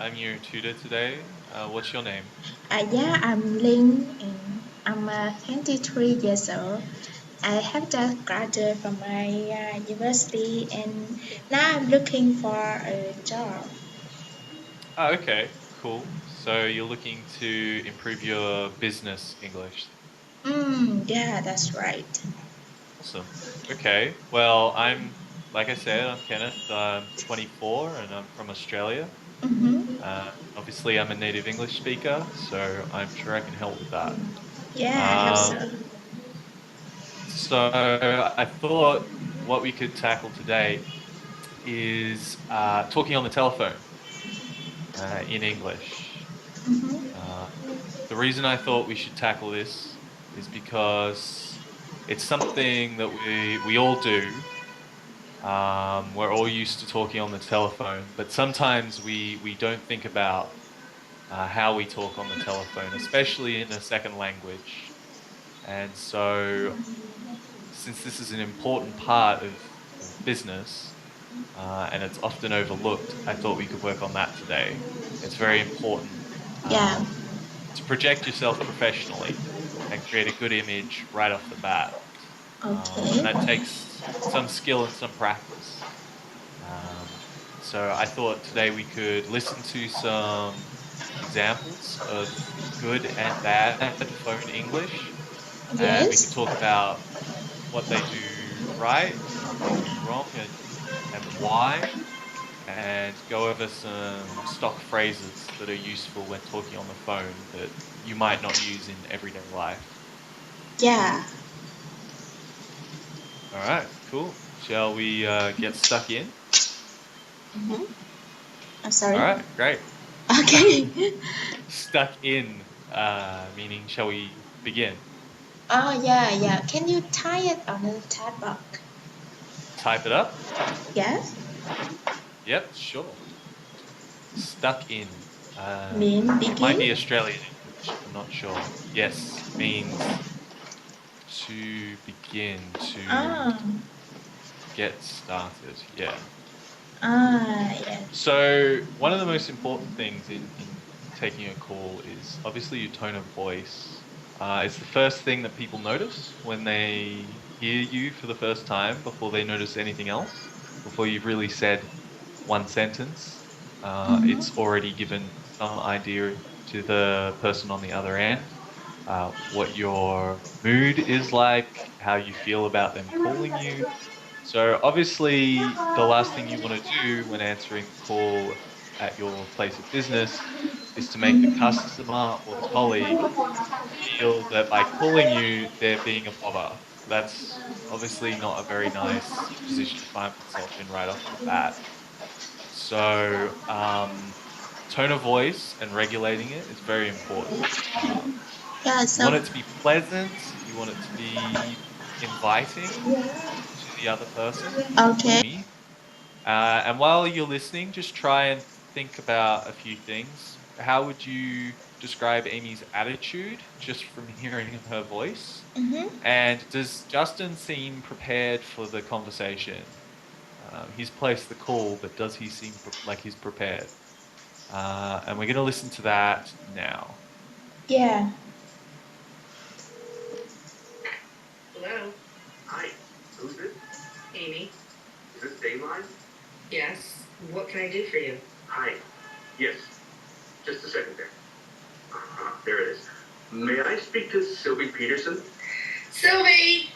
I'm your tutor today. What's your name? Yeah, I'm Linh and I'm 23 years old. I have just graduated from my university and now I'm looking for a job. Oh, okay, cool. So you're looking to improve your business English. Yeah, that's right. Awesome. Okay. Well, like I said, I'm Kenneth. I'm 24 and I'm from Australia. Mm-hmm. Obviously, I'm a native English speaker, so I'm sure I can help with that. Yeah, I have Um, so. so I thought what we could tackle today is talking on the telephone in English. Mm-hmm. Uh, the reason I thought we should tackle this is because it's something that we all do. We're all used to talking on the telephone, but sometimes we don't think about how we talk on the telephone, especially in a second language. And so, since this is an important part of business, and it's often overlooked, I thought we could work on that today. It's very important Yeah. to project yourself professionally and create a good image right off the bat. And that Okay. takes some skill and some practice. Um, so I thought today we could listen to some examples of good and bad phone English, and we could Yes. talk about what they do right, what they do wrong, and why, and go over some stock phrases that are useful when talking on the phone that you might not use in everyday life. Yeah. All right, cool. Shall we get stuck in? Mm-hmm. I'm All sorry. right, great. Okay. Stuck in, meaning shall we begin? Oh yeah, yeah. Can you tie it on the tab box? Type it up? Yes. Yep, sure. Stuck in. Mean It might begin. be Australian English. I'm not sure. Yes, means to begin, to Ah. get started. Yeah. Ah. Yes. So one of the most important things in taking a call is obviously your tone of voice. It's the first thing that people notice when they hear you for the first time before they notice anything else. Before you've really said one sentence, it's Mm-hmm. already given some idea to the person on the other end, what your mood is like, how you feel about them calling you. So obviously, the last thing you want to do when answering the call at your place of business is to make the customer or the colleague feel that by calling you, they're being a bother. That's obviously not a very nice position to find oneself in right off the bat. So, tone of voice and regulating it is very important. Yeah. You want So. it to be pleasant, you want it to be inviting to the other person, Okay. me. And while you're listening, just try and think about a few things. How would you describe Amy's attitude just from hearing her voice? Mm-hmm. And does Justin seem prepared for the conversation? He's placed the call, but does he seem like he's prepared? And we're going to listen to that now. Yeah. Hello, Hi, who's this? Amy. Is this Dayline? Yes. What can I do for you? Hi. Yes. Just a second there. There it is. May I speak to Sylvie Peterson? Sylvie!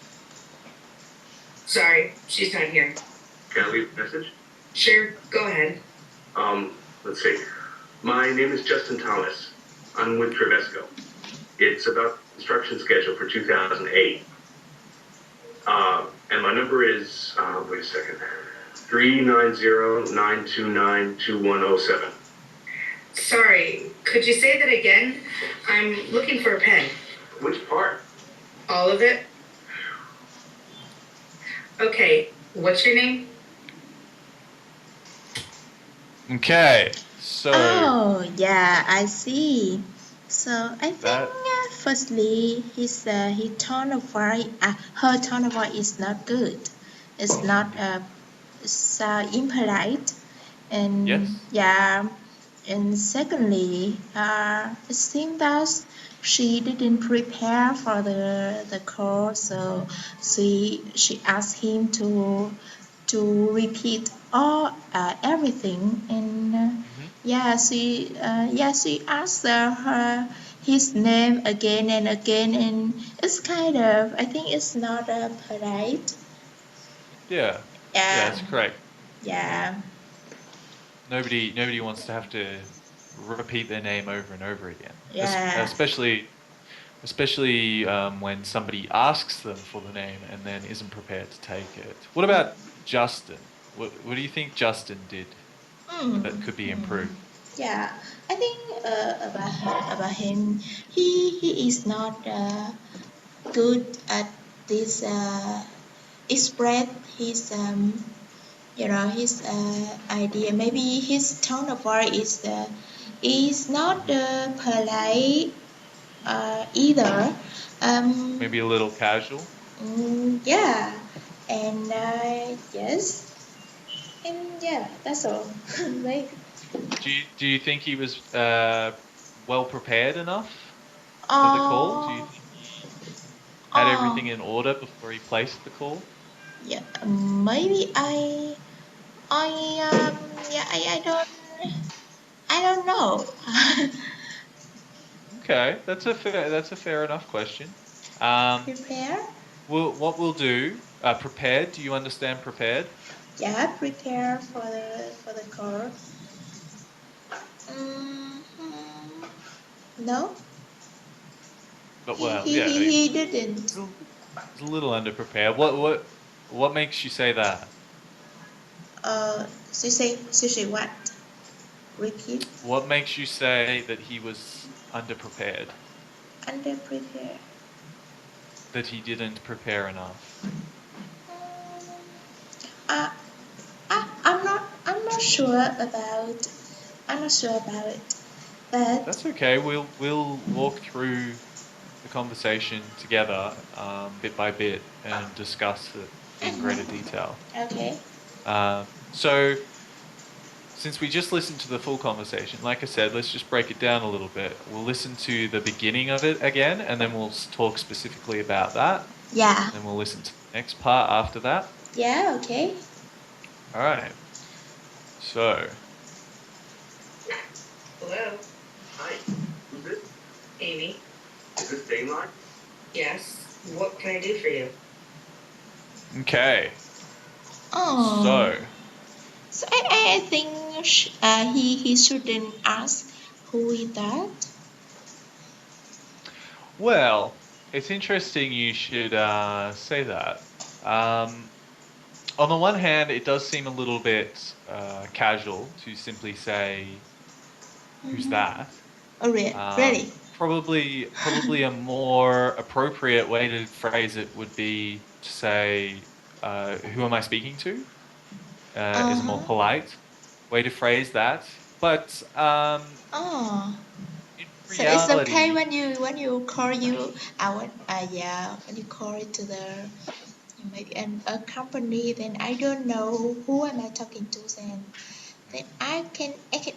Sorry, she's not here. Can I leave a message? Sure, go ahead. Let's see. My name is Justin Thomas. I'm with Trevesco. It's about the construction schedule for 2008. And my number is, wait a second, 390-929-2107. Sorry, could you say that again? I'm looking for a pen. Which part? All of it? Okay, what's your name? Okay, so Oh yeah, I see. So I think that firstly his tone of voice, her tone of voice is not good. It's not so impolite, and yes, yeah, And secondly, it seems that she didn't prepare for the course, so she asked him to repeat all everything, and she asked her his name again and again, and it's kind of, I think it's not polite. Yeah. Yeah, Yeah, that's correct. yeah, Nobody wants to have to repeat their name over and over again. yeah. Especially when somebody asks them for the name and then isn't prepared to take it. What about Justin? What do you think Justin did that Mm, could be mm. improved? Yeah, I think about him, he is not good at this express his his idea. Maybe his tone of voice is not polite either. Maybe a little casual? Yeah, and yes, and yeah, that's all. Right. Do you think he was well prepared enough for the call? Do you Uh, think he had uh, everything in order before he placed the call? yeah, maybe I yeah, I don't know. Okay, that's a fair enough question. Um, Prepare? what we'll do, prepared. Do you understand prepared? Yeah, prepare for the call. hmm No, But he well, he yeah, he, he didn't. it's a little underprepared. What makes you say that? She say what? Repeat. What makes you say that he was underprepared? Under prepare. That he didn't prepare enough? Uh, I'm not sure about. I'm not sure about it. But That's okay. We'll walk through the conversation together, bit by bit, and discuss it in greater detail. okay. So, since we just listened to the full conversation, like I said, let's just break it down a little bit. We'll listen to the beginning of it again, and then we'll talk specifically about that. Yeah. Then we'll listen to the next part after that. Yeah. Okay. All right. So, Hello, Hi, who's this? Amy. Is this Dayline? Yes. What can I do for you? okay. Oh. So, So I think he shouldn't ask who is that. well, it's interesting you should say that. Um, on the one hand, it does seem a little bit casual to simply say, "Who's that?" Oh, really? Probably a more appropriate way to phrase it would be to say, "Who am I speaking to?" Is a more Uh-huh. polite way to phrase that. But Oh. in So it's okay reality, when you call yeah, when you call it to the maybe a company, then I don't know who am I talking to, then I can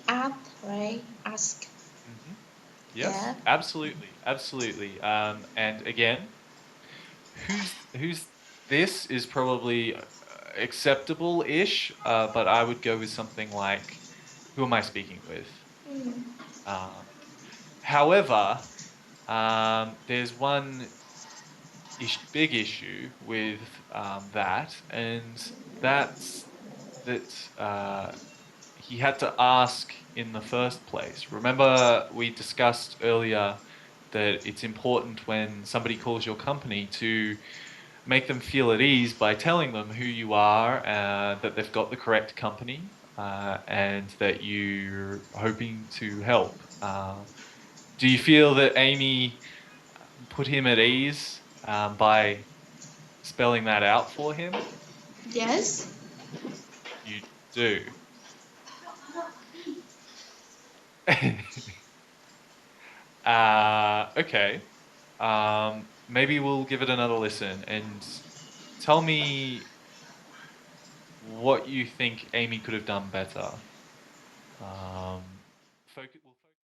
ask, right? Ask. mhm. Yeah. Yes, absolutely, absolutely. And again, who's this is probably acceptable-ish, but I would go with something like, "Who am I speaking with?" Mm. Um, however, there's one big issue with that, and that's that he had to ask in the first place. Remember, we discussed earlier that it's important when somebody calls your company to make them feel at ease by telling them who you are, that they've got the correct company, and that you're hoping to help. Do you feel that Amy put him at ease by spelling that out for him? Yes. You do. Okay. Maybe we'll give it another listen and tell me what you think Amy could have done better. Um, focus.